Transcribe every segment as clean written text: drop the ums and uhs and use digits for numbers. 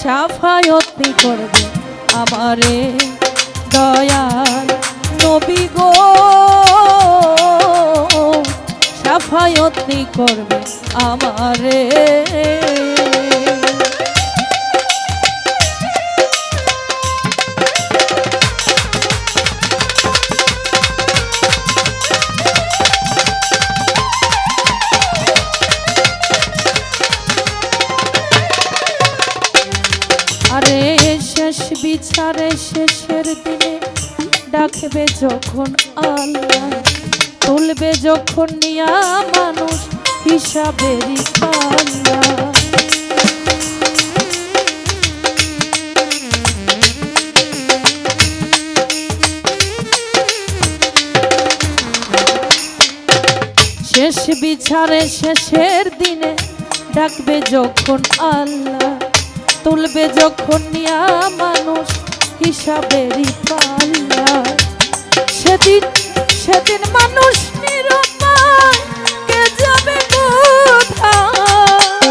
শাফায়াতি করবে আমারে দয়াল নবী গো, শাফায়াতি করবে আমারে। আরে শেষ বিচারে শেষের দিনে ডাকবে যখন আল্লাহ, তুলবে যখন নিয়া মানুষ হিসাবেরই পাল্লা। শেষ বিচারে শেষের দিনে ডাকবে যখন আল্লাহ, তুলবে যখন নিয়া মানুষ হিসাবেরই পাল্লা। সেদিন সেদিন মানুষ নিরুপায়, কে যাবে কোথায়?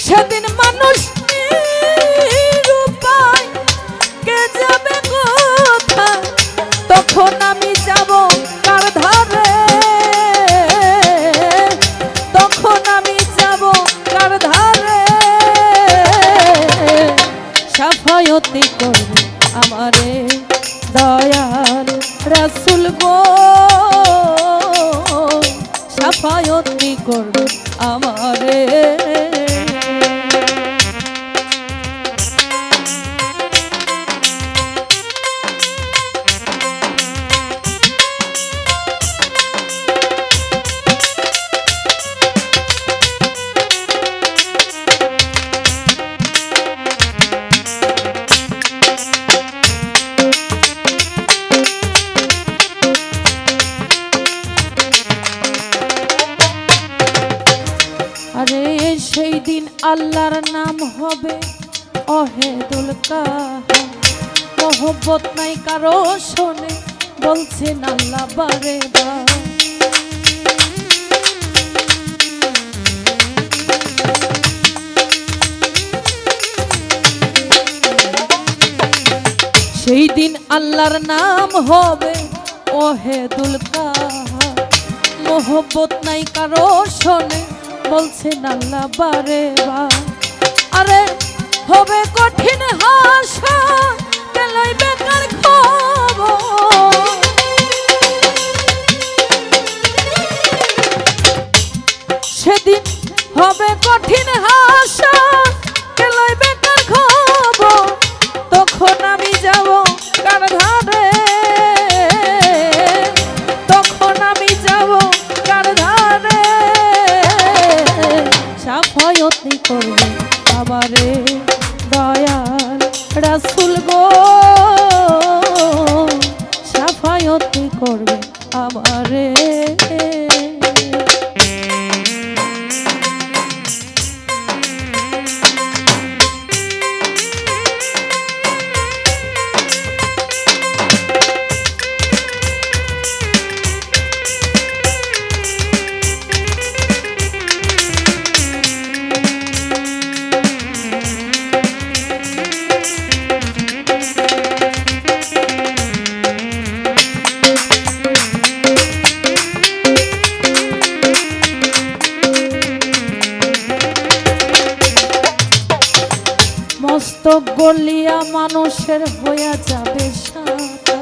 সেদিন মানুষ নিরুপায়, কে যাবে কোথায়? তখন আমি যাব কার ধারে, তখন আমি যাব কার ধারে? শাফায়াতি করবে আমারে দয়াল রাসূল গো, শাফায়াতি করবে আমারে। আরে সেই দিন আল্লাহর নাম হবে অহেদুল কাহা, মোহব্বত নাই কারো শোনে বলছেন আল্লাহ বারে বার। সেই দিন আল্লাহর নাম হবে অহেদুল কাহা, মোহব্বত নাই কারো শোনে বলছেন আল্লাহ বারে বার। আরে হবে কঠিন হাসা, গেলাই বেকার খবর। সেদিন হবে কঠিন হাসা, গেলাই বেকার খবর। তখন আমি যাব কার ধারে, তখন আমি যাব কার ধারে? শাফায়াতি করবে আমারে দয়াল রাসূল গো, শাফায়াতি করবে আমারে। মস্তক গলিয়া মানুষের হইয়া যাবে সাদা,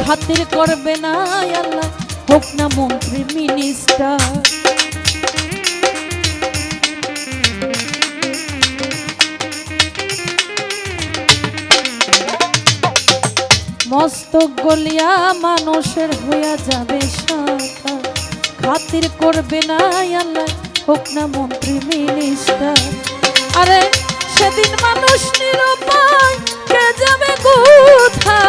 খাতির করবে না আল্লাহ হোক না মন্ত্রী মিনিস্টার। মস্তক গলিয়া মানুষের হইয়া যাবে সাদা, খাতির করবে না আল্লাহ হোক না মন্ত্রী মিনিস্টার। আরে সেদিন মানুষ নিরুপায়, কে যাবে কোথায়?